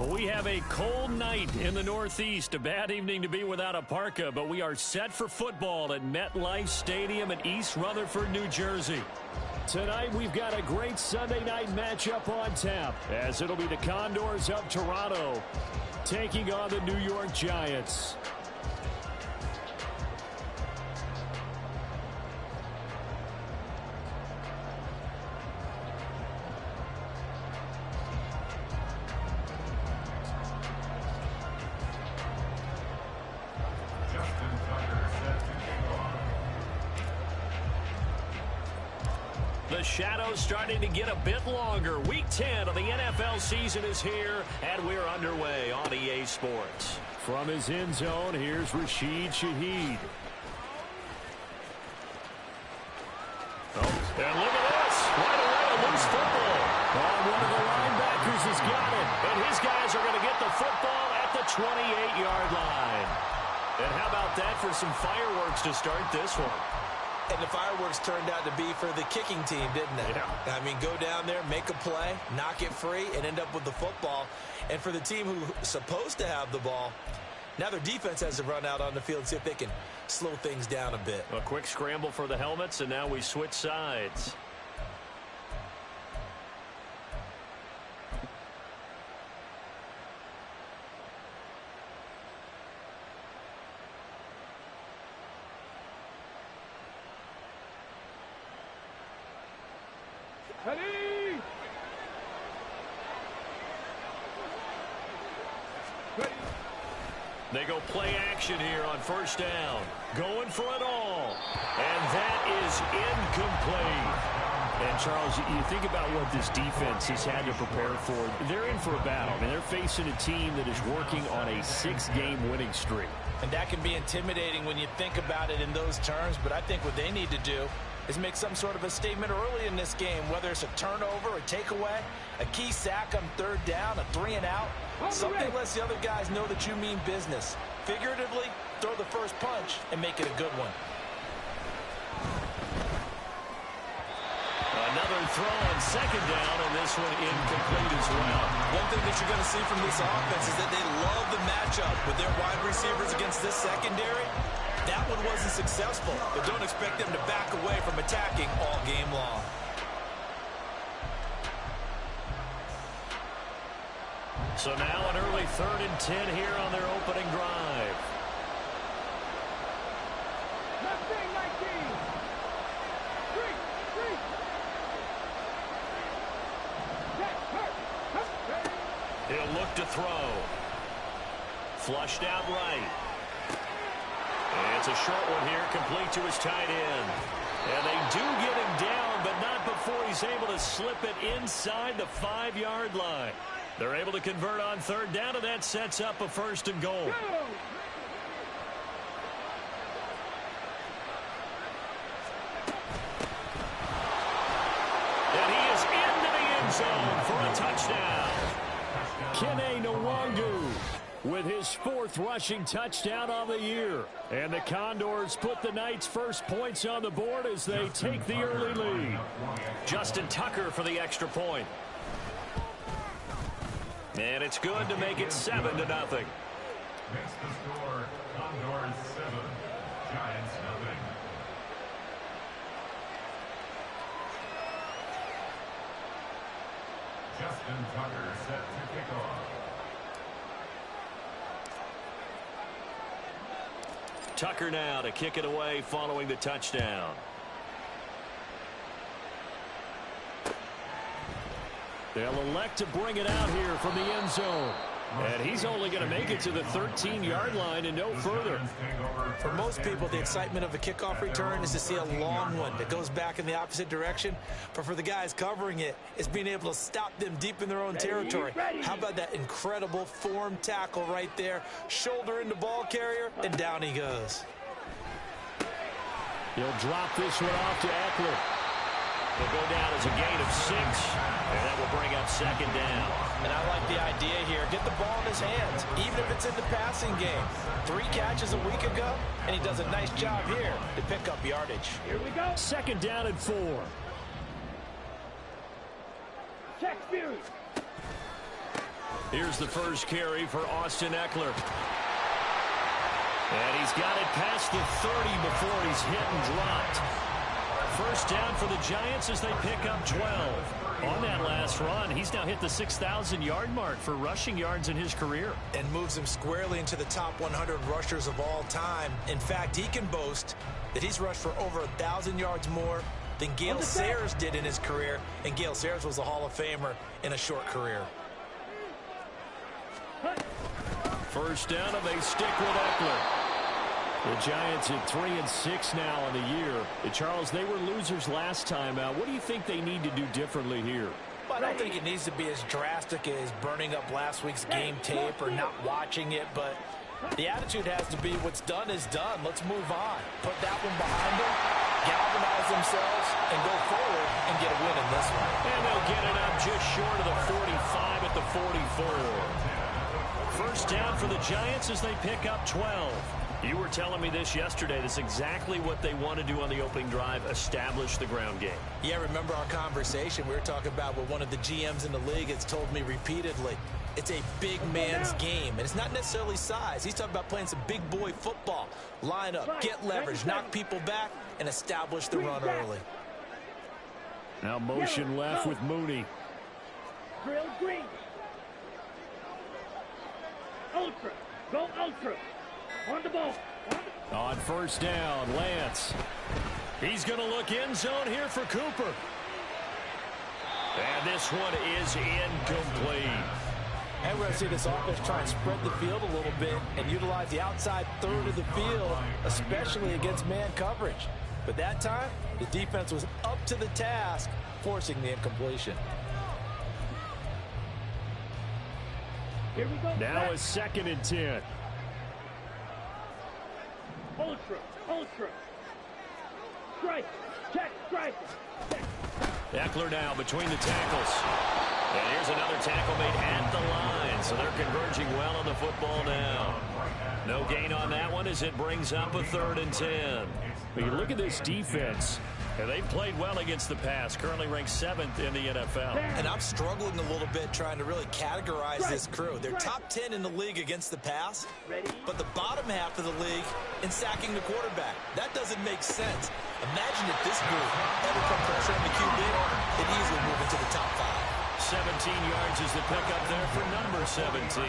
We have a cold night in the Northeast. A bad evening to be without a parka, but we are set for football at MetLife Stadium in East Rutherford, New Jersey. Tonight, we've got a great Sunday night matchup on tap, as it'll be the Condors of Toronto taking on the New York Giants. The shadow's starting to get a bit longer. Week 10 of the NFL season is here, and we're underway on EA Sports. From his end zone, here's Rashid Shaheed. And look at this. Right away, a loose football. One of the linebackers has got it. And his guys are going to get the football at the 28-yard line. And how about that for some fireworks to start this one? And the fireworks turned out to be for the kicking team, didn't they? Yeah. I mean, go down there, make a play, knock it free, and end up with the football. And for the team who's supposed to have the ball, now their defense has to run out on the field and see if they can slow things down a bit. A quick scramble for the helmets, and now we switch sides. They go play action here on first down. Going for it all. And that is incomplete. And, Charles, you think about what this defense has had to prepare for. They're in for a battle. I mean, they're facing a team that is working on a 6-game winning streak. And that can be intimidating when you think about it in those terms. But I think what they need to do is make some sort of a statement early in this game, whether it's a turnover, a takeaway, a key sack on third down, a 3-and-out. Something lets the other guys know that you mean business. Figuratively, throw the first punch and make it a good one. Another throw on second down, and this one incomplete as well. One thing that you're going to see from this offense is that they love the matchup with their wide receivers against this secondary. That one wasn't successful, but don't expect them to back away from attacking all game long. So now an early 3rd and 10 here on their opening drive. He'll look to throw. Flushed out right. And it's a short one here, complete to his tight end. And they do get him down, but not before he's able to slip it inside the 5-yard line. They're able to convert on third down, and that sets up a 1st and goal. And he is into the end zone for a touchdown. Kene Nwangu with his 4th rushing touchdown on the year. And the Condors put the Knights' first points on the board as they take the early lead. Justin Tucker for the extra point. And it's good to make it 7-0. Makes the score, Condors 7, Giants 0. Justin Tucker set to kick off. Tucker now to kick it away following the touchdown. They'll elect to bring it out here from the end zone. And he's only going to make it to the 13-yard line and no further. For most people, the excitement of a kickoff return is to see a long one that goes back in the opposite direction. But for the guys covering it, it's being able to stop them deep in their own territory. How about that incredible form tackle right there? Shoulder into ball carrier, and down he goes. He'll drop this one off to Eckler. It'll go down as a gain of 6, and that will bring up 2nd down. And I like the idea here. Get the ball in his hands, even if it's in the passing game. 3 catches a week ago, and he does a nice job here to pick up yardage. Here we go. 2nd down and 4. Check Fury. Here's the first carry for Austin Ekeler. And he's got it past the 30 before he's hit and dropped. First down for the Giants as they pick up 12. On that last run, he's now hit the 6,000-yard mark for rushing yards in his career. And moves him squarely into the top 100 rushers of all time. In fact, he can boast that he's rushed for over 1,000 yards more than Gale Sayers did in his career. And Gale Sayers was a Hall of Famer in a short career. First down, and they stick with Ekeler. The Giants at 3-6 now in the year. Charles, they were losers last time out. What do you think they need to do differently here? Well, I don't think it needs to be as drastic as burning up last week's game tape or not watching it, but the attitude has to be what's done is done. Let's move on. Put that one behind them, galvanize themselves, and go forward and get a win in this one. And they'll get it up just short of the 45 at the 44. First down for the Giants as they pick up 12. You were telling me this yesterday. That's exactly what they want to do on the opening drive, establish the ground game. Yeah, remember our conversation. We were talking about what one of the GMs in the league has told me repeatedly. It's a big man's game, and it's not necessarily size. He's talking about playing some big boy football. Line up, get leverage, knock people back, and establish the run early. Now motion left with Mooney. Drill green. Ultra. Go ultra. On the ball. On first down, Lance. He's going to look end zone here for Cooper. And this one is incomplete. And we're going to see this offense try and spread the field a little bit and utilize the outside third of the field, especially against man coverage. But that time, the defense was up to the task, forcing the incompletion. Here we go. Now a 2nd and 10. Ultra. Ultra. Strike. Check. Strike. Check. Ekeler now between the tackles. And here's another tackle made at the line. So they're converging well on the football now. No gain on that one as it brings up a 3rd and 10. But you look at this defense. And they've played well against the pass, currently ranked 7th in the NFL. And I'm struggling a little bit trying to really categorize this crew. They're top 10 in the league against the pass, but the bottom half of the league in sacking the quarterback. That doesn't make sense. Imagine if this group ever put pressure on the QB, they'd easily move into the top 5. 17 yards is the pickup there for number 17.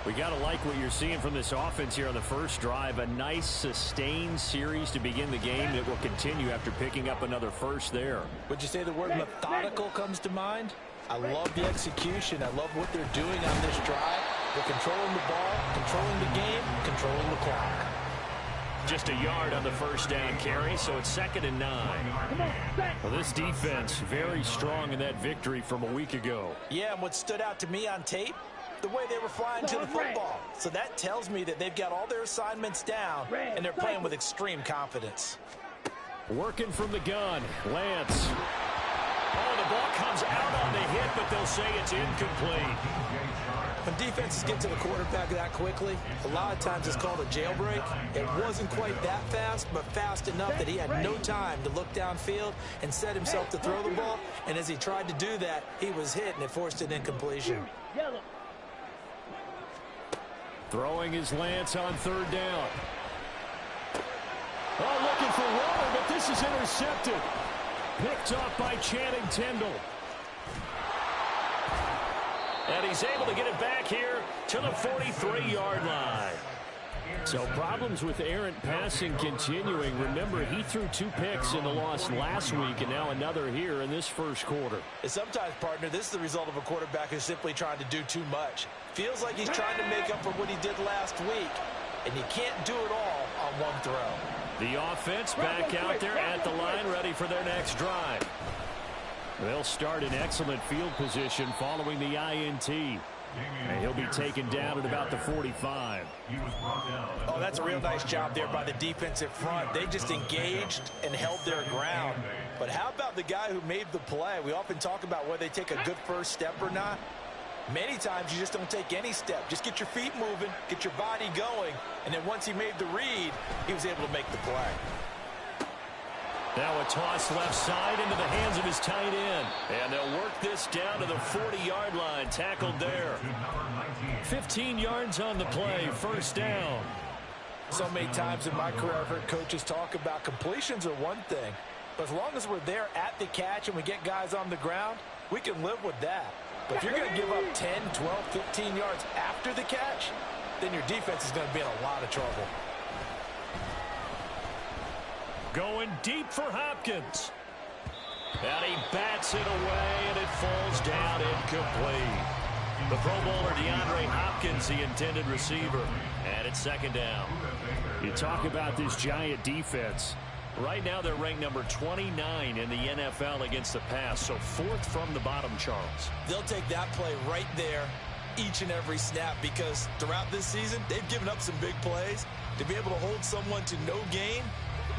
We got to like what you're seeing from this offense here on the first drive. A nice sustained series to begin the game that will continue after picking up another first there. Would you say the word methodical comes to mind? I love the execution. I love what they're doing on this drive. They're controlling the ball, controlling the game, controlling the clock. Just a yard on the first down carry, so it's 2nd and 9. Well, this defense very strong in that victory from a week ago. Yeah, and what stood out to me on tape, the way they were flying to the football. So that tells me that they've got all their assignments down, and they're playing with extreme confidence. Working from the gun, Lance. Oh, the ball comes out on the hit, but they'll say it's incomplete. When defenses get to the quarterback that quickly, a lot of times it's called a jailbreak. It wasn't quite that fast, but fast enough that he had no time to look downfield and set himself to throw the ball. And as he tried to do that, he was hit, and it forced an incompletion. Throwing his Lance on 3rd down. Oh, looking for Waller, but this is intercepted. Picked off by Channing Tindall. And he's able to get it back here to the 43-yard line. So problems with errant passing continuing. Remember, he threw 2 picks in the loss last week, and now another here in this first quarter. And sometimes, partner, this is the result of a quarterback who's simply trying to do too much. Feels like he's trying to make up for what he did last week, and you can't do it all on one throw. The offense back out there at the line, ready for their next drive. They'll start in excellent field position following the INT. And he'll be taken down at about the 45. Oh, that's a real nice job there by the defensive front. They just engaged and held their ground. But how about the guy who made the play? We often talk about whether they take a good first step or not. Many times you just don't take any step. Just get your feet moving, get your body going, and then once he made the read, he was able to make the play. Now a toss left side into the hands of his tight end. And they'll work this down to the 40-yard line. Tackled there. 15 yards on the play. First down. So many times in my career I've heard coaches talk about completions are one thing. But as long as we're there at the catch and we get guys on the ground, we can live with that. But if you're going to give up 10, 12, 15 yards after the catch, then your defense is going to be in a lot of trouble. Going deep for Hopkins. And he bats it away, and it falls down incomplete. The Pro Bowler DeAndre Hopkins, the intended receiver. And it's second down. You talk about this Giant defense. Right now they're ranked number 29 in the NFL against the pass, so fourth from the bottom, Charles. They'll take that play right there each and every snap because throughout this season, they've given up some big plays. To be able to hold someone to no gain,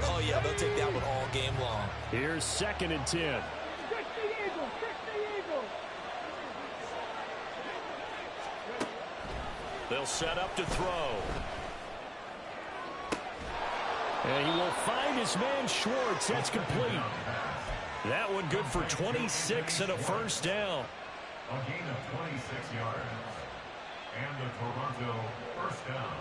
oh yeah, they'll take that one all game long. Here's 2nd and 10. Trick the Eagles! Trick the Eagles! They'll set up to throw. And he will find his man Schwartz. That's complete. That one good for 26 and a first down. A gain of 26 yards. And the Toronto first down.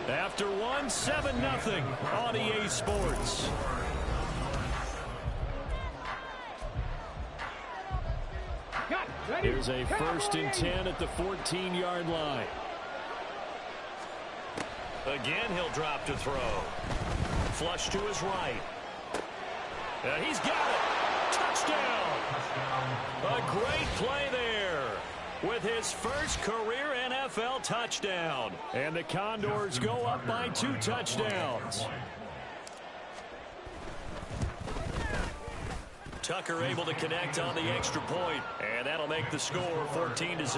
After one, 7-0 on EA Sports. Here's a 1st and 10 at the 14-yard line. Again, he'll drop to throw. Flush to his right. And he's got it. Touchdown. A great play there with his first career NFL touchdown. And the Condors go up by 2 touchdowns. Tucker able to connect on the extra point, and that'll make the score 14-0. 14. Giants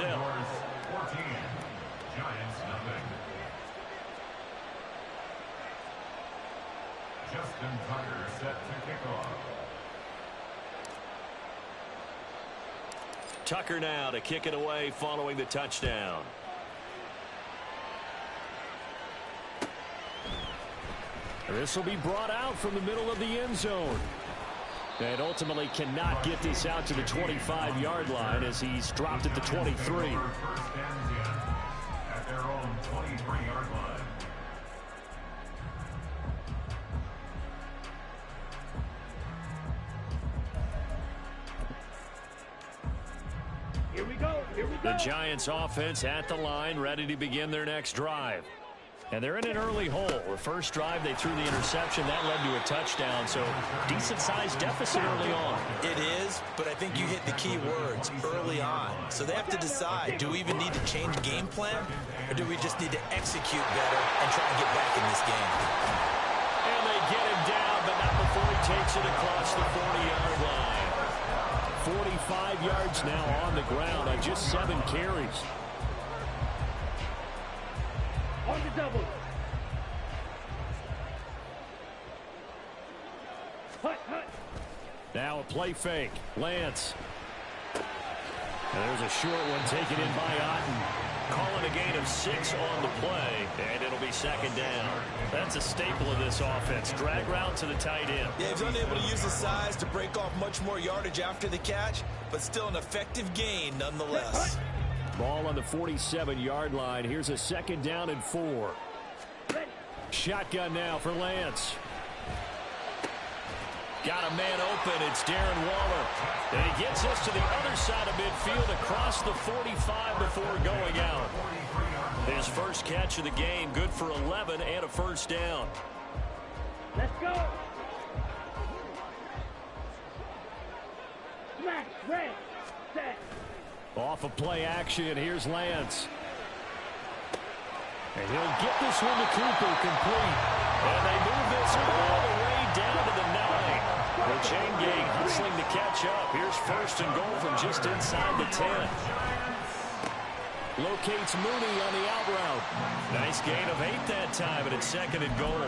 nothing. Justin Tucker set to kick off. Tucker now to kick it away following the touchdown. This will be brought out from the middle of the end zone. And ultimately cannot get this out to the 25-yard line as he's dropped at the 23. At their own 23-yard line. Here we go. Here we go. The Giants offense at the line, ready to begin their next drive. And they're in an early hole. The first drive, they threw the interception. That led to a touchdown, so decent-sized deficit early on. It is, but I think you hit the key words, early on. So they have to decide, do we even need to change game plan, or do we just need to execute better and try and get back in this game? And they get him down, but not before he takes it across the 40-yard line. 45 yards now on the ground on just 7 carries. On the double. Hut, hut. Now a play fake. Lance. And there's a short one taken in by Otten. Calling a gain of 6 on the play, and it'll be second down. That's a staple of this offense. Drag route to the tight end. Yeah, he's unable to use his size to break off much more yardage after the catch, but still an effective gain nonetheless. Ball on the 47-yard line. Here's a second down and 4. Shotgun now for Lance. Got a man open. It's Darren Waller. And he gets us to the other side of midfield across the 45 before going out. His first catch of the game, good for 11 and a first down. Let's go. Smash, red, set. Off of play action, here's Lance. And he'll get this one to Cooper, complete. And they move this all the way down to the 9. The chain gang hustling to catch up. Here's first and goal from just inside the 10. Locates Mooney on the out route. Nice gain of 8 that time, and it's second and goal.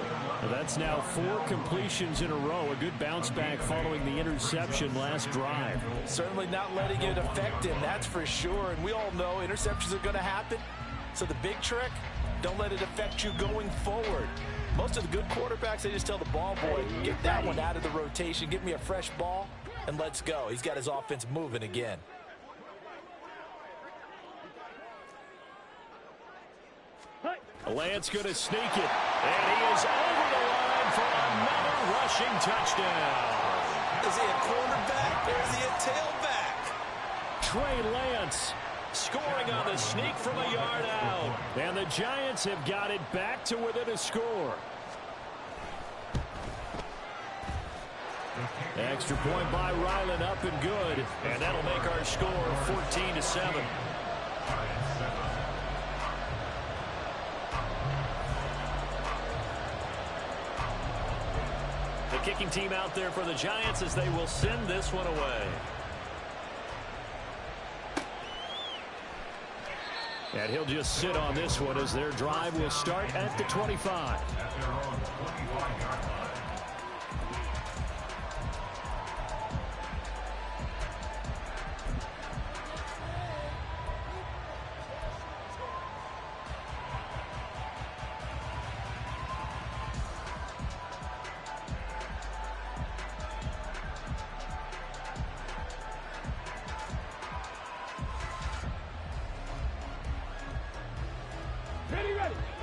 That's now 4 completions in a row. A good bounce back following the interception last drive. Certainly not letting it affect him, that's for sure. And we all know interceptions are going to happen. So the big trick, don't let it affect you going forward. Most of the good quarterbacks, they just tell the ball boy, get that one out of the rotation, give me a fresh ball, and let's go. He's got his offense moving again. Lance going to sneak it, and he is over the line for another rushing touchdown. Is he a quarterback or is he a tailback? Trey Lance scoring on the sneak from a yard out. And the Giants have got it back to within a score. Extra point by Ryland, up and good. And that'll make our score 14-7. The kicking team out there for the Giants as they will send this one away. And he'll just sit on this one as their drive will start at the 25. At their own 25-yard line.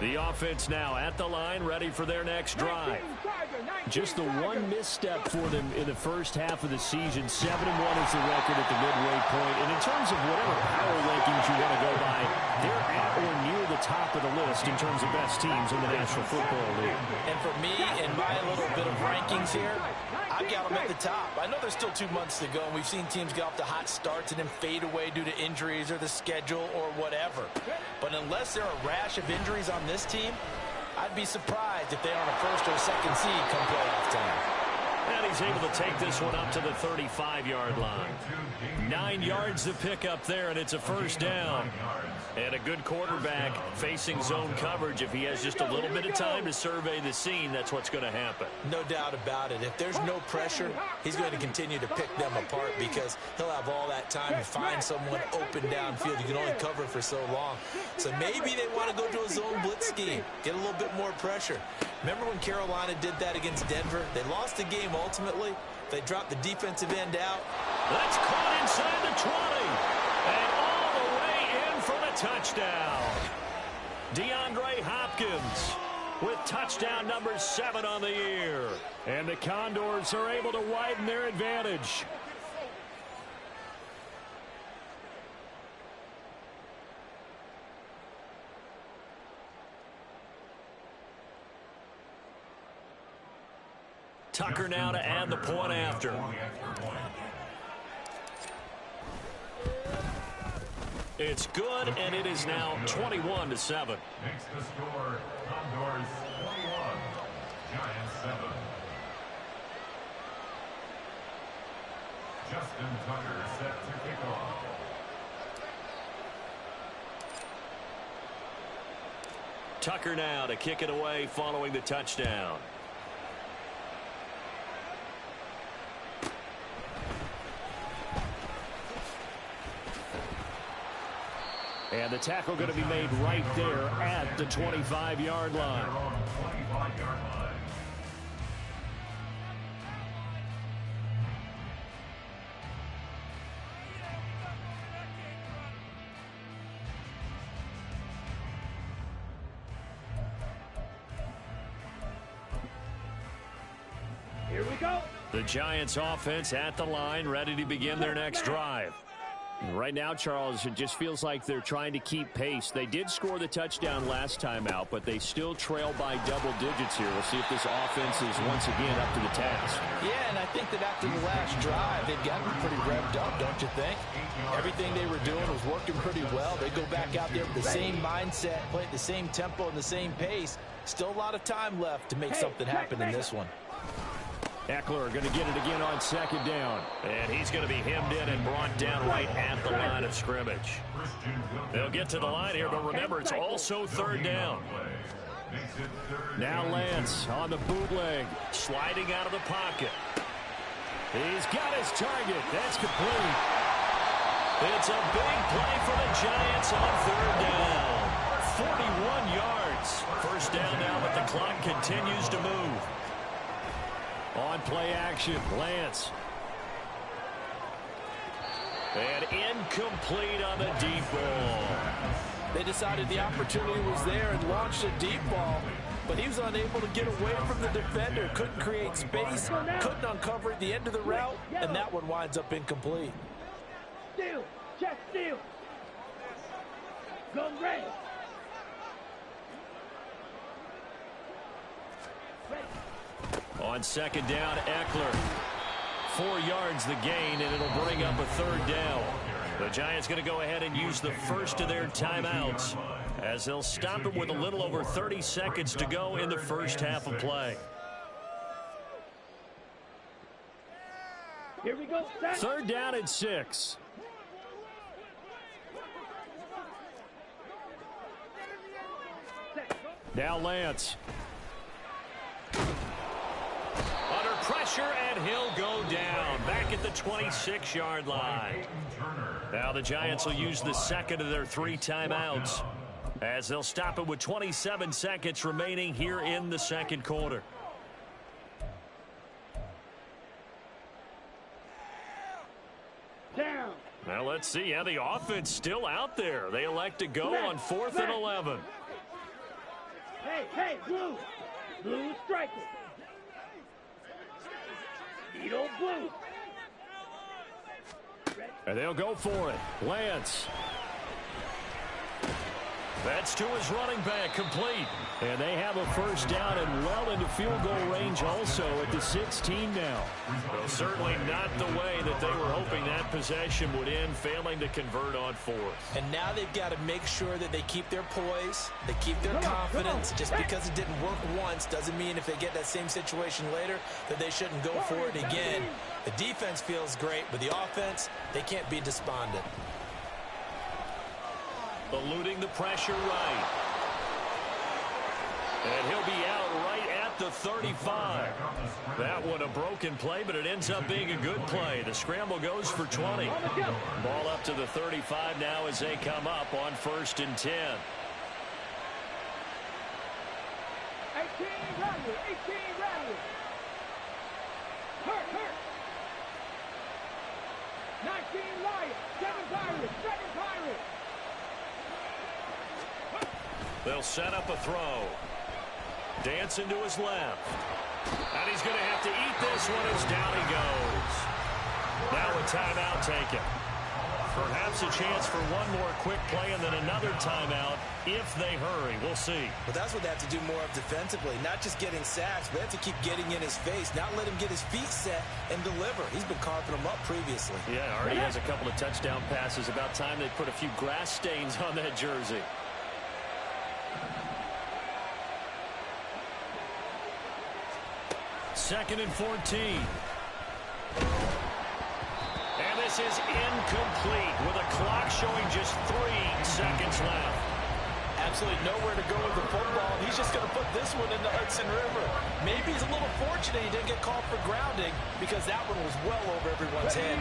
The offense now at the line, ready for their next drive. Just the one misstep for them in the first half of the season. 7-1 is the record at the midway point. And in terms of whatever power rankings you want to go by, they're at or near the top of the list in terms of best teams in the National Football League. And for me, in my little bit of rankings here, I've got them at the top. I know there's still 2 months to go, and we've seen teams get off to hot starts and then fade away due to injuries or the schedule or whatever. But unless there are a rash of injuries on this team, I'd be surprised if they aren't a first or second seed come playoff time. And he's able to take this one up to the 35-yard line. 9 yards to pick up there, and it's a first down. And a good quarterback facing zone coverage. If he has just a little bit of time to survey the scene, that's what's going to happen. No doubt about it. If there's no pressure, he's going to continue to pick them apart because he'll have all that time to find someone open downfield. You can only cover for so long. So maybe they want to go to a zone blitz scheme, get a little bit more pressure. Remember when Carolina did that against Denver? They lost the game ultimately. They dropped the defensive end out. That's caught inside the 20. And all the way in for the touchdown. DeAndre Hopkins with touchdown number 7 on the year. And the Condors are able to widen their advantage. Tucker now to add the point after. It's good, and it is now 21-7. Makes the score Condors 21, Giants 7. Justin Tucker set to kick off. Tucker now to kick it away following the touchdown. And the tackle going to be made right there at the 25-yard line. 25-yard line. Here we go. The Giants offense at the line, ready to begin their next drive. Right now, Charles, it just feels like they're trying to keep pace. They did score the touchdown last time out, but they still trail by double digits here. We'll see if this offense is once again up to the task. Yeah, and I think that after the last drive, they've gotten pretty revved up, don't you think? Everything they were doing was working pretty well. They go back out there with the same mindset, play at the same tempo and the same pace. Still a lot of time left to make something happen in this one. Eckler going to get it again on second down. And he's going to be hemmed in and brought down right at the line of scrimmage. They'll get to the line here, but remember, it's also third down. Now Lance on the bootleg, sliding out of the pocket. He's got his target. That's complete. It's a big play for the Giants on third down. yards. First down now, but the clock continues to move. On play action, Lance. And incomplete on the deep ball. They decided the opportunity was there and launched a deep ball, but he was unable to get away from the defender. Couldn't create space, couldn't uncover at the end of the route, and that one winds up incomplete. Steal, check steal. Go red. On second down, Eckler. 4 yards the gain, and it'll bring up a third down. The Giants going to go ahead and use the first of their timeouts as they'll stop it with a little over 30 seconds to go in the first half of play. Here we go. Set. Third down and 6. Now Lance. Under pressure, and he'll go down. Back at the 26-yard line. Now the Giants will use the second of their 3 timeouts as they'll stop it with 27 seconds remaining here in the second quarter. Down. Now let's see how the offense still out there. They elect to go on 4th and 11. Hey, blue. Blue striker. Needle blue. And they'll go for it. Lance. That's to his running back, complete. And they have a first down and well into field goal range also at the 16 now. Well, certainly not the way that they were hoping that possession would end, failing to convert on 4th. And now they've got to make sure that they keep their poise, they keep their confidence. Just because it didn't work once doesn't mean if they get that same situation later that they shouldn't go for it again. The defense feels great, but the offense, they can't be despondent. Eluding the pressure right. And he'll be out right at the 35. That one a broken play, but it ends up being a good play. The scramble goes for 20. Ball up to the 35 now as they come up on 1st and 10. 18 Rattler, 18 Rattler. Hurt. 19 Lion, 7 Pirates, 7 Pirates. They'll set up a throw. Dancing to his left. And he's going to have to eat this one as down he goes. Now a timeout taken. Perhaps a chance for one more quick play and then another timeout if they hurry. We'll see. But that's what they have to do more of defensively. Not just getting sacks, but they have to keep getting in his face. Not let him get his feet set and deliver. He's been carving them up previously. Yeah, already has a couple of touchdown passes. About time they put a few grass stains on that jersey. Second and 14. And this is incomplete with a clock showing just 3 seconds left. Absolutely nowhere to go with the football. He's just going to put this one in the Hudson River. Maybe he's a little fortunate he didn't get called for grounding because that one was well over everyone's head.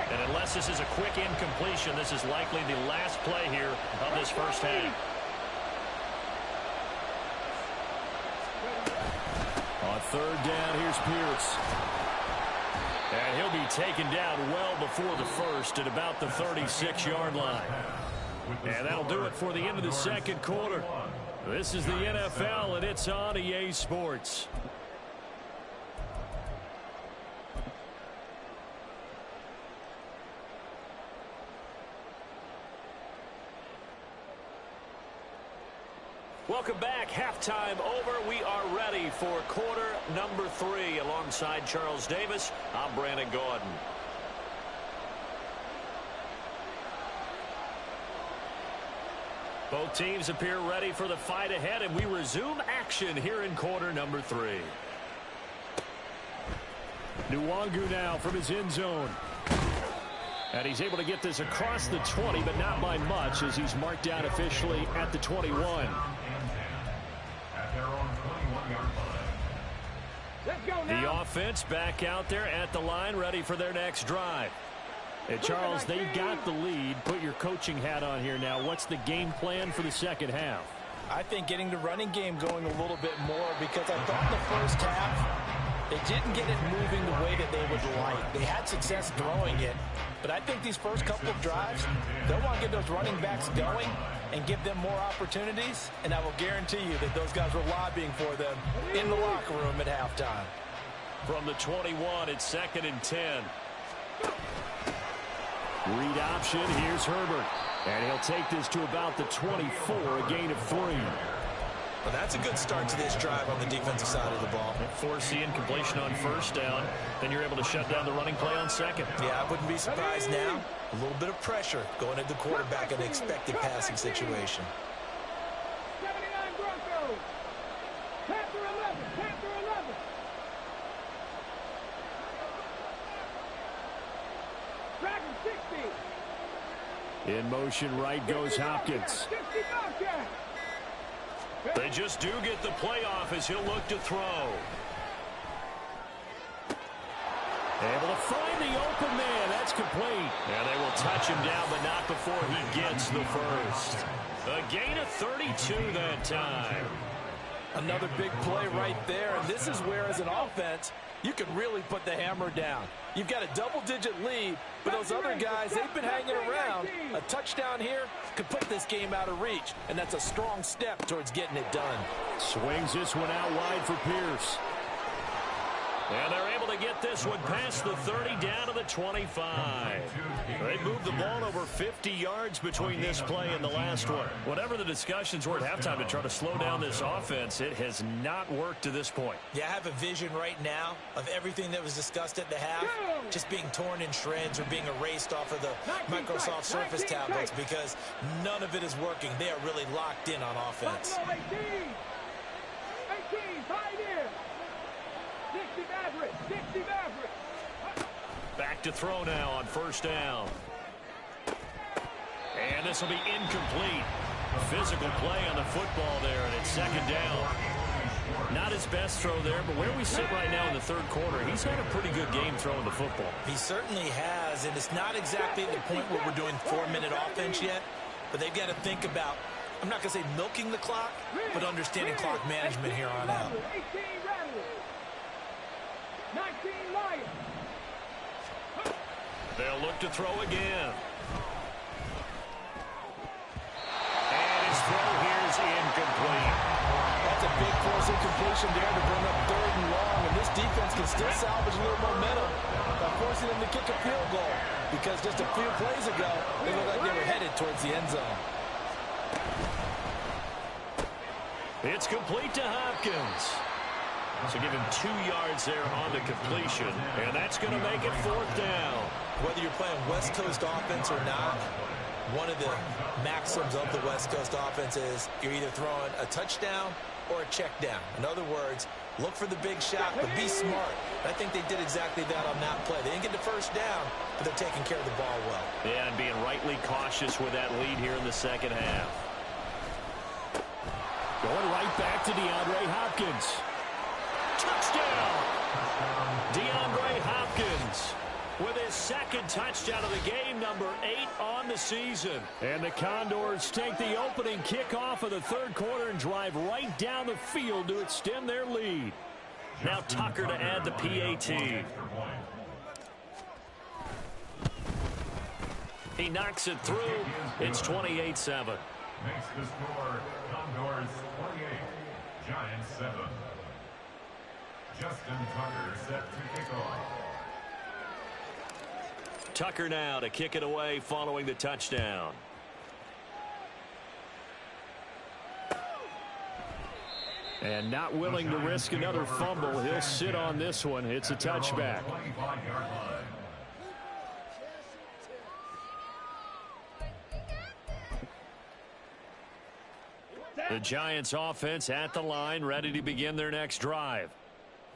And unless this is a quick incompletion, this is likely the last play here of this first half. On third down, here's Pierce. And he'll be taken down well before the first at about the 36-yard line. And that'll do it for the end of the second quarter. This is the NFL, and it's on EA Sports. Welcome back. Halftime over. We are ready for quarter number 3. Alongside Charles Davis, I'm Brandon Gaudin. Both teams appear ready for the fight ahead, and we resume action here in quarter number 3. Nwangu now from his end zone. And he's able to get this across the 20, but not by much as he's marked down officially at the 21. The offense back out there at the line, ready for their next drive. And Charles, they got the lead. Put your coaching hat on here now. What's the game plan for the second half? I think getting the running game going a little bit more, because I thought in the first half they didn't get it moving the way that they would like. They had success throwing it, but I think these first couple of drives, they'll want to get those running backs going and give them more opportunities, and I will guarantee you that those guys were lobbying for them in the locker room at halftime. From the 21, it's 2nd and 10. Read option, here's Herbert. And he'll take this to about the 24, a gain of 3. Well, that's a good start to this drive on the defensive side of the ball. Force the incompletion on first down. Then you're able to shut down the running play on second. Yeah, I wouldn't be surprised now. A little bit of pressure going at the quarterback in an expected passing situation. 79 Broncos. Panther 11. Panther 11. Dragon 60. In motion, right goes Hopkins. 60 Bobcat. They just do get the playoff as he'll look to throw. Able to find the open man. That's complete. And they will touch him down, but not before he gets the first. A gain of 32 that time. Another big play right there, and this is where, as an offense, you can really put the hammer down. You've got a double-digit lead, but those other guys, they've been hanging around. A touchdown here could put this game out of reach, and that's a strong step towards getting it done. Swings this one out wide for Pierce. And they're able to get this one past the 30 down to the 25. They moved the ball over 50 yards between this play and the last one. Whatever the discussions were at halftime to try to slow down this offense, it has not worked to this point. Yeah, I have a vision right now of everything that was discussed at the half just being torn in shreds or being erased off of the Microsoft Surface tablets, because none of it is working. They are really locked in on offense. 18, tied in. 60 Maverick, 60 Maverick. Back to throw now on first down. And this will be incomplete. Physical play on the football there, and it's 2nd down. Not his best throw there, but where we sit right now in the 3rd quarter, he's had a pretty good game throwing the football. He certainly has, and it's not exactly the point where we're doing 4-minute offense yet, but they've got to think about, I'm not going to say milking the clock, but understanding clock management here on out. 18 Rattlers. 19 Lions. They'll look to throw again. And his throw here is incomplete. That's a big force incompletion there to bring up 3rd and long, and this defense can still salvage a little momentum by forcing them to kick a field goal, because just a few plays ago, they looked like they were headed towards the end zone. It's complete to Hopkins. So give him 2 yards there on the completion, and that's going to make it 4th down. Whether you're playing West Coast offense or not, one of the maxims of the West Coast offense is you're either throwing a touchdown or a check down. In other words, look for the big shot, but be smart. I think they did exactly that on that play. They didn't get the first down, but they're taking care of the ball well. Yeah, and being rightly cautious with that lead here in the 2nd half. Going right back to DeAndre Hopkins. Touchdown! DeAndre Hopkins with his 2nd touchdown of the game, number 8 on the season. And the Condors take the opening kickoff of the 3rd quarter and drive right down the field to extend their lead. Now Tucker to add the PAT. He knocks it through. It's 28-7. Makes the score Condors 28, Giants 7. Justin Tucker set to kick off. Tucker now to kick it away following the touchdown. And not willing to risk another fumble, he'll sit on this one. It's a touchback. The Giants offense at the line, ready to begin their next drive.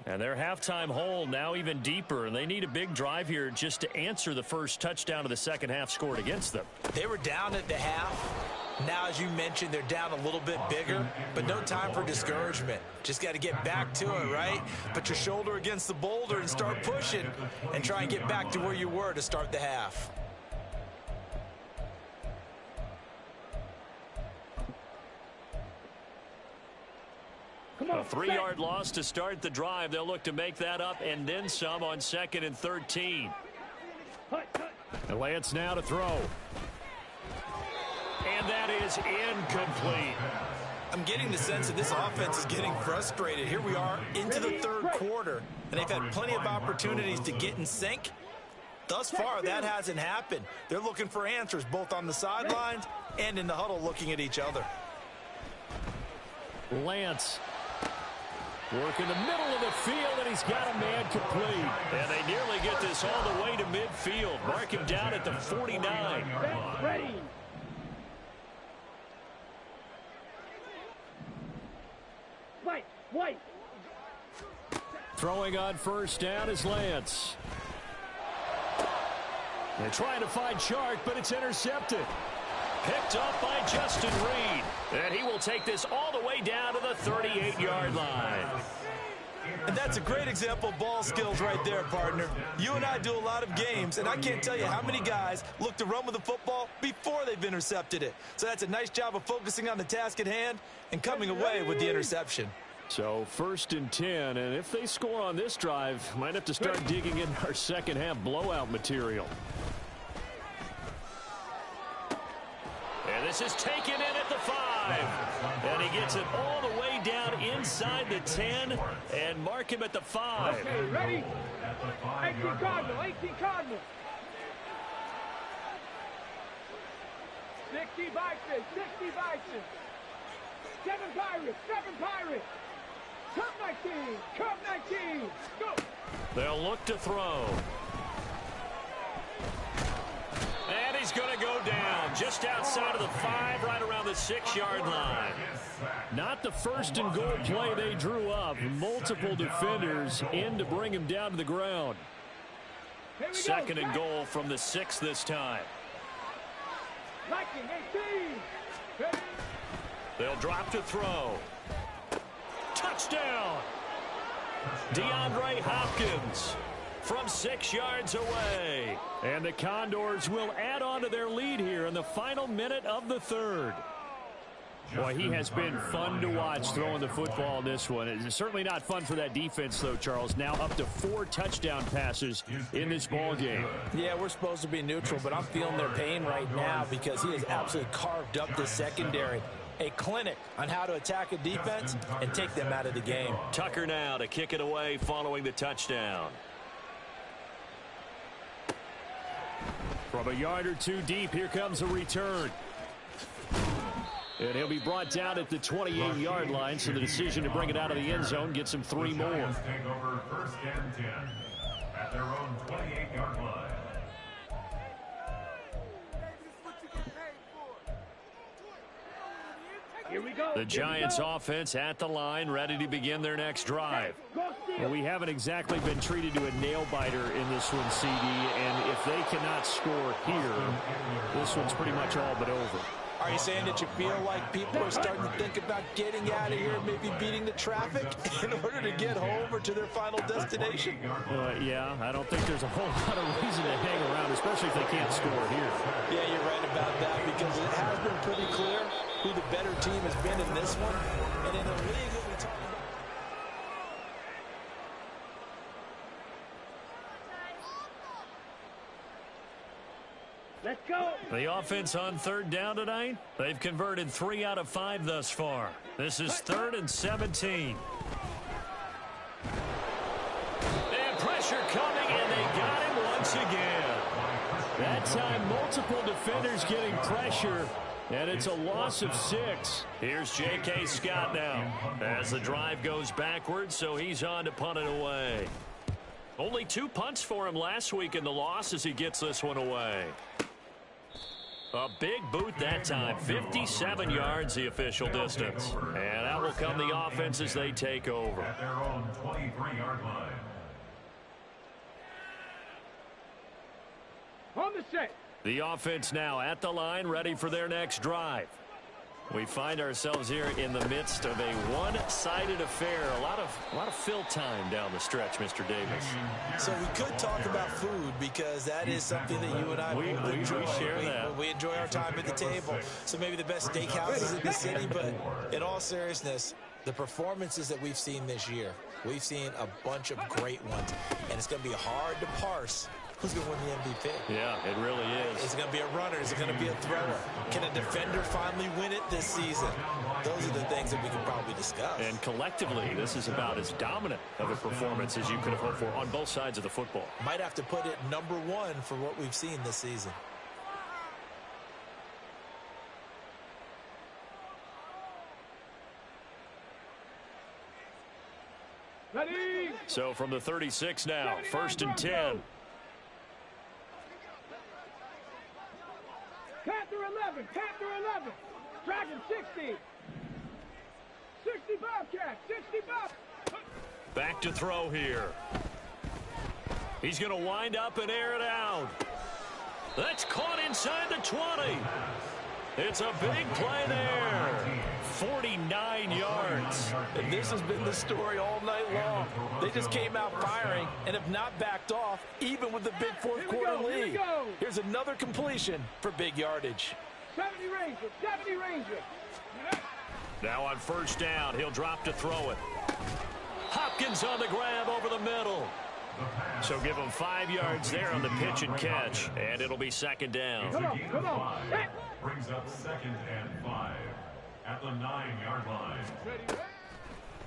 And their halftime hole now even deeper, and they need a big drive here just to answer the first touchdown of the 2nd half scored against them. They were down at the half. Now, as you mentioned, they're down a little bit bigger, but no time for discouragement. Just got to get back to it, right? Put your shoulder against the boulder and start pushing and try and get back to where you were to start the half. A 3-yard loss to start the drive. They'll look to make that up and then some on 2nd and 13. And Lance now to throw. And that is incomplete. I'm getting the sense that this offense is getting frustrated. Here we are into the 3rd quarter, and they've had plenty of opportunities to get in sync. Thus far, that hasn't happened. They're looking for answers both on the sidelines and in the huddle looking at each other. Lance working the middle of the field, and he's got a man complete. And they nearly get this all the way to midfield. Mark him down at the 49. Ready. White. Throwing on 1st down is Lance. They're trying to find Chark, but it's intercepted. Picked up by Justin Reed. And he will take this all the way down to the 38-yard line. And that's a great example of ball skills right there, partner. You and I do a lot of games, and I can't tell you how many guys look to run with the football before they've intercepted it. So that's a nice job of focusing on the task at hand and coming away with the interception. So 1st and 10, and if they score on this drive, might have to start digging in our second half blowout material. And this is taken in at the 5. And he gets it all the way down inside the 10 and mark him at the 5. Okay, ready? 18 Cardinal. 60 Bison. 7 Pirates. Curve 19. Go. They'll look to throw. And he's going to go down just outside of the 5, right around the 6-yard line. Not the 1st and goal play they drew up. Multiple defenders in to bring him down to the ground. 2nd and goal from the 6 this time. They'll drop to throw. Touchdown! DeAndre Hopkins from 6 yards away. And the Condors will add on to their lead here in the final minute of the 3rd. Boy, he has been fun to watch throwing the football in this one. It's certainly not fun for that defense, though, Charles. Now up to 4 touchdown passes in this ball game. Yeah, we're supposed to be neutral, but I'm feeling their pain right now because he has absolutely carved up the secondary. A clinic on how to attack a defense and take them out of the game. Tucker now to kick it away following the touchdown. From a yard or 2 deep, here comes a return. And he'll be brought down at the 28-yard line, so the decision to bring it out of the end zone gets him 3 more. Take over 1st and 10 at their own 28-yard line. Here we go. The Giants offense at the line, ready to begin their next drive. Well, we haven't exactly been treated to a nail-biter in this one, CD, and if they cannot score here, this one's pretty much all but over. Are you saying that you feel like people are starting to think about getting out of here, maybe beating the traffic in order to get home or to their final destination? Yeah, I don't think there's a whole lot of reason to hang around, especially if they can't score here. Yeah, you're right about that because it has been pretty clear who the better team has been in this one. And in a league that we talk about. Let's go. The offense on 3rd down tonight, they've converted 3 out of 5 thus far. This is 3rd and 17. And pressure coming, and they got him once again. That time, multiple defenders getting pressure, and it's a loss of 6. Here's J.K. Scott now as the drive goes backwards, so he's on to punt it away. Only 2 punts for him last week in the loss as he gets this one away. A big boot that time, 57 yards the official distance. And out will come the offense as they take over. At their own 23-yard line. On the set. The offense now at the line, ready for their next drive. We find ourselves here in the midst of a one-sided affair. A lot of fill time down the stretch, Mr. Davis. So we could talk about food because that is something that you and I both enjoy. We share that. We enjoy our time at the table. So maybe the best steakhouses in the city, but in all seriousness, The performances that we've seen this year, we've seen a bunch of great ones, and it's going to be hard to parse who's going to win the MVP. Yeah, it really is. Is it going to be a runner? Is it going to be a thrower? Can a defender finally win it this season? Those are the things that we can probably discuss. And collectively, this is about as dominant of a performance as you could have hoped for on both sides of the football. Might have to put it #1 for what we've seen this season. Ready? So from the 36 now, 1st and 10. Panther 11, Panther 11. Dragon 60. 60 Bobcat, 60 Bob. Back to throw here. He's going to wind up and air it out. That's caught inside the 20. It's a big play there. 49 yards. And this has been the story all night long. They just came out firing and have not backed off, even with the big fourth quarter lead. Here's another completion for big yardage. 70 Ranger, 70 Ranger. Now on 1st down, he'll drop to throw it. Hopkins on the grab over the middle. So give him 5 yards there on the pitch and catch, and it'll be 2nd down. Come on. Brings up 2nd and 5 at the 9-yard line.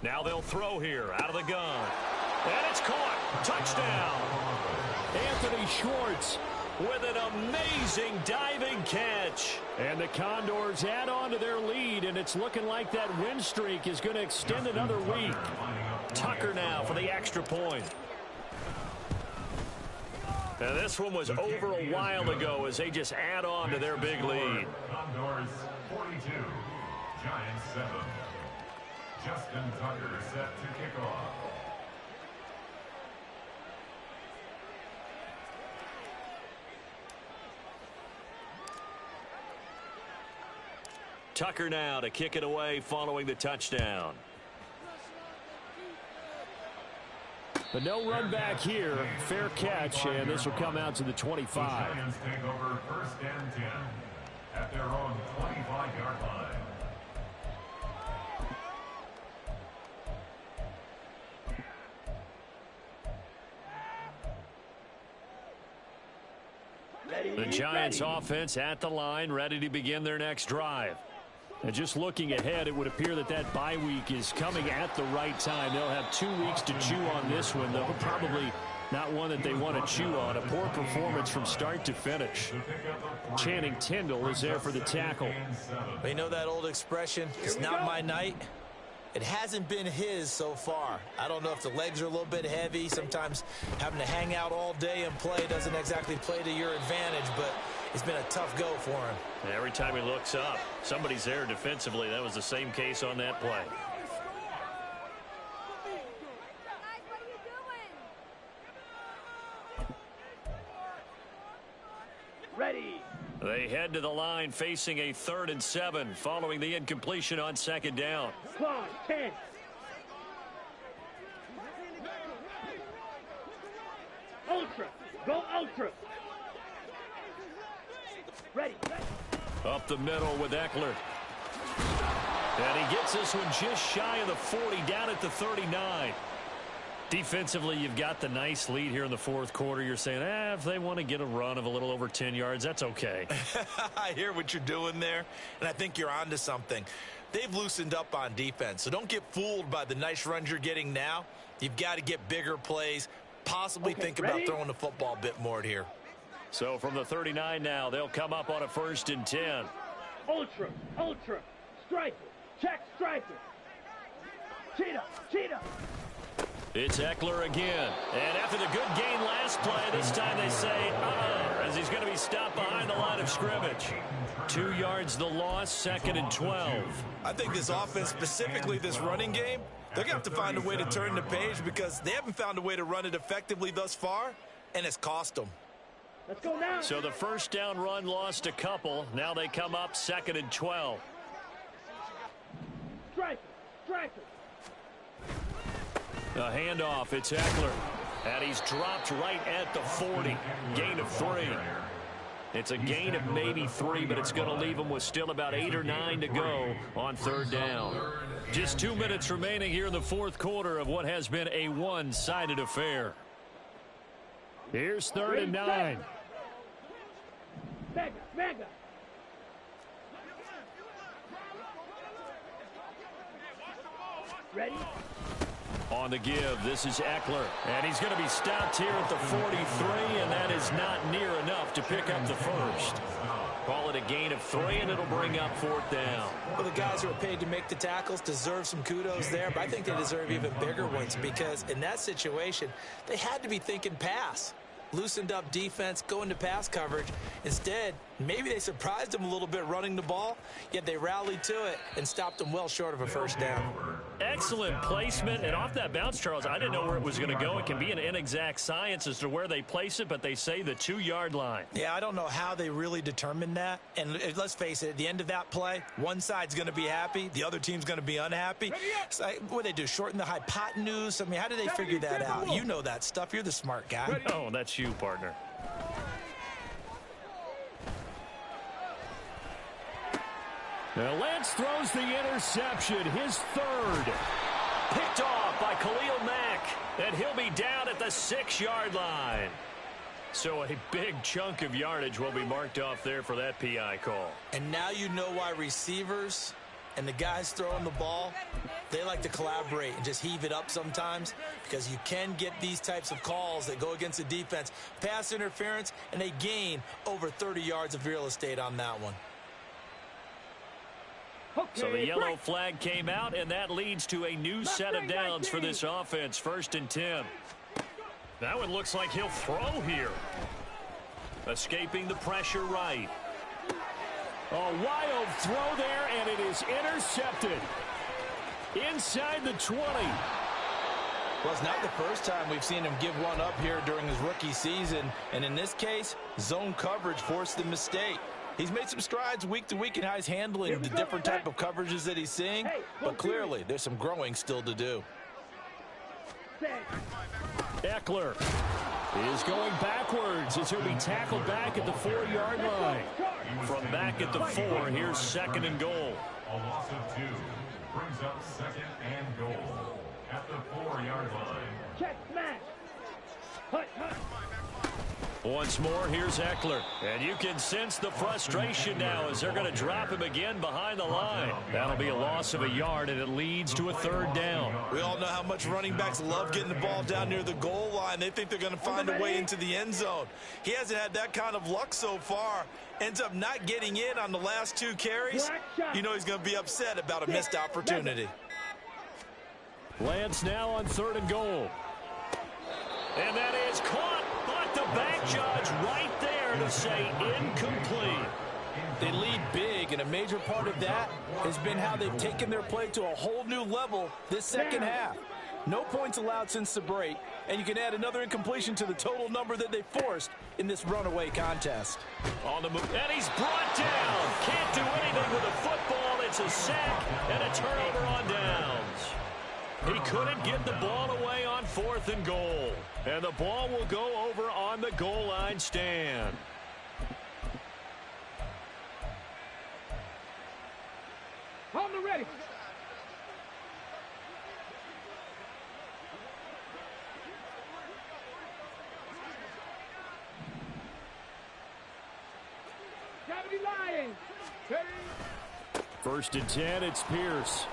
Now they'll throw here out of the gun. And it's caught. Touchdown. Anthony Schwartz with an amazing diving catch. And the Condors add on to their lead, and it's looking like that win streak is going to extend another week. Tucker now for the extra point. And this one was over a while ago as they just add on to their big lead. Condors 42, Giants 7. Justin Tucker set to kick off. Tucker now to kick it away following the touchdown. But no run back here. Fair catch, and this will come out to the 25. The Giants take over 1st and 10 at their own 25-yard line. The Giants offense at the line, ready to begin their next drive. And just looking ahead, it would appear that that bye week is coming at the right time. They'll have 2 weeks to chew on this one, though probably not one that they want to chew on. A poor performance from start to finish. Channing Tindall is there for the tackle. You know that old expression, it's not my night? It hasn't been his so far. I don't know if the legs are a little bit heavy. Sometimes having to hang out all day and play doesn't exactly play to your advantage, but it's been a tough go for him. And every time he looks up, somebody's there defensively. That was the same case on that play. Ready. They head to the line facing a 3rd and 7 following the incompletion on 2nd down. Claw 10. Ultra. Go Ultra. Ready. Up the middle with Eckler. And he gets this one just shy of the 40, down at the 39. Defensively, you've got the nice lead here in the 4th quarter. You're saying, if they want to get a run of a little over 10 yards, that's okay. I hear what you're doing there, and I think you're onto something. They've loosened up on defense, so don't get fooled by the nice runs you're getting now. You've got to get bigger plays, possibly think about throwing the football a bit more here. So from the 39 now, they'll come up on a 1st and 10. Ultra. Striker. Check striker. Cheetah. It's Eckler again. And after the good gain last play, this time they say, as he's going to be stopped behind the line of scrimmage. 2 yards the loss, 2nd and 12. I think this offense, specifically this running game, they're going to have to find a way to turn the page because they haven't found a way to run it effectively thus far, and it's cost them. Let's go now. So the 1st down run lost a couple. Now they come up 2nd and 12. Striker. A handoff, it's Eckler. And he's dropped right at the 40. Gain of 3. It's a gain of maybe 3, but it's going to leave them with still about 8 or 9 to go on third down. Just 2 minutes remaining here in the fourth quarter of what has been a one-sided affair. Here's 3rd and 9. Mega. Ready? On the give, this is Eckler. And he's going to be stopped here at the 43, and that is not near enough to pick up the first. Call it a gain of 3, and it'll bring up 4th down. Well, the guys who are paid to make the tackles deserve some kudos there, but I think they deserve even bigger ones because in that situation, they had to be thinking pass. Loosened up defense, go into pass coverage. Instead, maybe they surprised them a little bit running the ball, yet they rallied to it and stopped them well short of a first down. Excellent placement, and off that bounce, Charles, I didn't know where it was going to go. It can be an inexact science as to where they place it, but they say the 2-yard line. Yeah, I don't know how they really determined that. And let's face it, at the end of that play, one side's going to be happy, the other team's going to be unhappy. So, what do they do, shorten the hypotenuse? I mean, how do they figure that out? You know that stuff. You're the smart guy. Oh, that's you, partner. Now Lance throws the interception, his 3rd. Picked off by Khalil Mack, and he'll be down at the 6-yard line. So a big chunk of yardage will be marked off there for that PI call. And now you know why receivers and the guys throwing the ball, they like to collaborate and just heave it up sometimes because you can get these types of calls that go against the defense. Pass interference, and they gain over 30 yards of real estate on that one. So the yellow flag came out, and that leads to a new set of downs for this offense. 1st and 10. That one looks like he'll throw here. Escaping the pressure right. A wild throw there, and it is intercepted. Inside the 20. Well, it's not the first time we've seen him give one up here during his rookie season. And in this case, zone coverage forced the mistake. He's made some strides week to week in how he's handling the different type of coverages that he's seeing. But clearly, there's some growing still to do. Eckler is going backwards as he'll be tackled back at the 4-yard line. From back at the 4, here's 2nd and goal. A loss of 2 brings up 2nd and goal at the 4-yard line. Check smash. Hut. Once more, here's Eckler. And you can sense the frustration now as they're going to drop him again behind the line. That'll be a loss of a yard, and it leads to a 3rd down. We all know how much running backs love getting the ball down near the goal line. They think they're going to find a way into the end zone. He hasn't had that kind of luck so far. Ends up not getting in on the last 2 carries. You know he's going to be upset about a missed opportunity. Lance now on 3rd and goal. And that is caught. But the back judge right there to say incomplete. They lead big, and a major part of that has been how they've taken their play to a whole new level this second half. No points allowed since the break, and you can add another incompletion to the total number that they forced in this runaway contest. On the move, and he's brought down. Can't do anything with the football. It's a sack and a turnover on downs. He couldn't get the ball away on 4th and goal. And the ball will go over on the goal line stand. On the ready. Gravity Lions. 1st and 10, it's Pierce.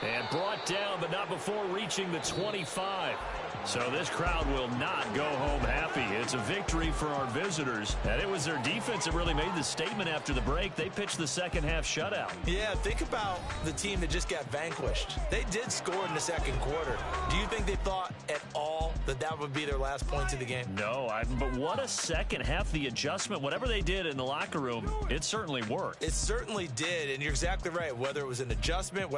And brought down, but not before reaching the 25. So this crowd will not go home happy. It's a victory for our visitors. And it was their defense that really made the statement after the break. They pitched the second half shutout. Yeah, think about the team that just got vanquished. They did score in the second quarter. Do you think they thought at all that that would be their last points of the game? No, but what a second half. The adjustment, whatever they did in the locker room, it certainly worked. It certainly did, and you're exactly right. Whether it was an adjustment, whether